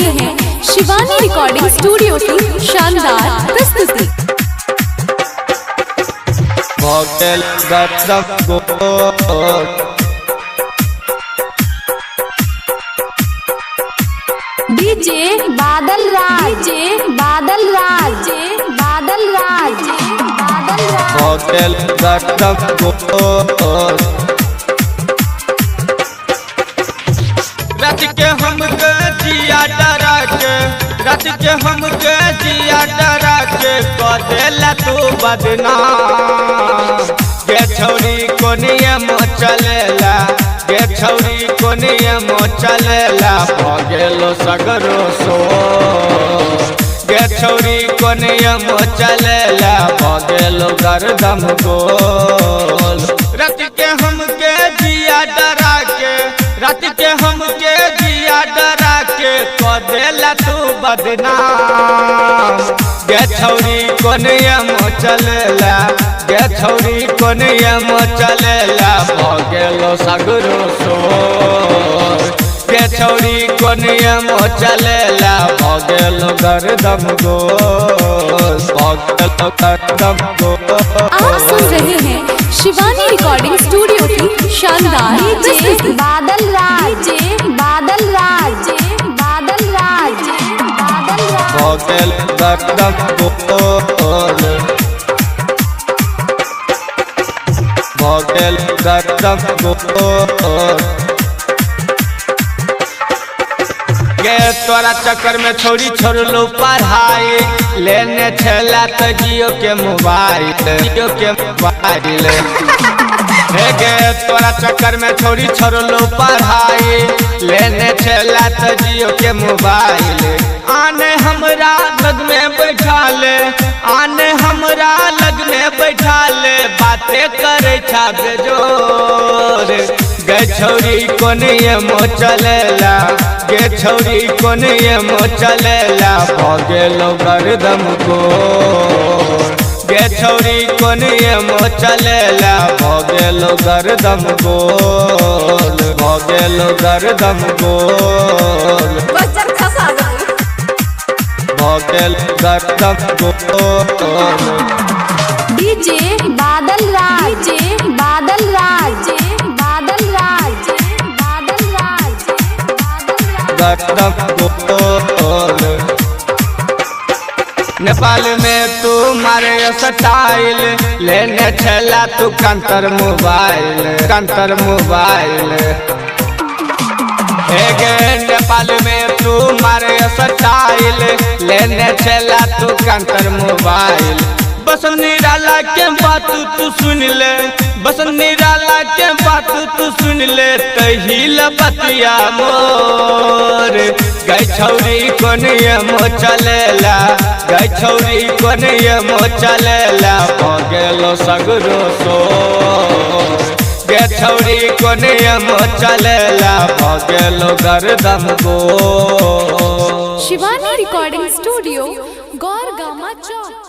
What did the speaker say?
रहे हैं Shivani recording studio की शानदार प्रस्तुति। डीजे बादल राज, बादल राज, बादल राज, बादल राज। होटल रच के हमके जिया डरा के, रच के हमके जिया डरा के कदेला तू बदनाम। गे छौरी कोनिया मो चलेला, गे छौरी कोनिया मो चलेला भगेलो सगरो सो। गे छौरी कोनिया मो चलेला भगेलो गर्दम गोल। रच के हमके जिया डरा के, रच के हमके जिया डरा के कदेला तू बदनाम। गे छौरी कोनिया मो चलेला, गे छौरी कोनिया मो चलेला भगेलो सगरो सोर। गे छौरी कोनिया मो चलेला भगेलो गर्दम गोल, भगेलो गर्दम गोल। आप सुन रहे हैं शिवानी रिकॉर्डिंग स्टूडियो की शानदार प्रस्तुति। बादल राज, बादल राज, बादल राज, बादल राज। भगेलो गर्दम गोल, भगेलो गर्दम गोल। गे तोरा चक्कर में छोड़ी छोड़ लो पढ़ाई, लेने छला तो जियो के मोबाइल, जियो के मोबाइल। हे गे तोरा चक्कर में छोड़ी छोड़ लो पढ़ाई, लेने छला तो जियो के मोबाइल। आने हमरा लग में बैठा ले, आने हमरा लग में बैठा ले बातें करे छा बेजोर। गे छौरी कोनिया मो चलेला, गे छौरी कोनिया मो चलेला भगेलो गर्दम गोल। गे छौरी कोनिया मो चलेला भगेलो गर्दम गोल, भगेलो गर्दम गोल, भगेलो गर्दम गोल। डीजे बादल राज, बादल राज, बादल राज, बादल राज, बादल राज। गर्दम गोल। नेपाल में तू मारे स्टाइल, लेने छला तू कंतर मोबाइल, कंतर मोबाइल। हे गे नेपाल में तू मारे स्टाइल, लेने छला तू कंतर मोबाइल। बस निराला के बात तू सुन ले, बस निराला के बात तू सुन ले तहिल बतिया मोर। गे छौरी कोनिया मो चलेला, गे छौरी कोनिया मो चलेला भगेलो सगरो सोर। गे छौरी कोनिया मो चलेला भगेलो गर्दम गोल। शिवानी रिकॉर्डिंग स्टूडियो गौर गामा चौक।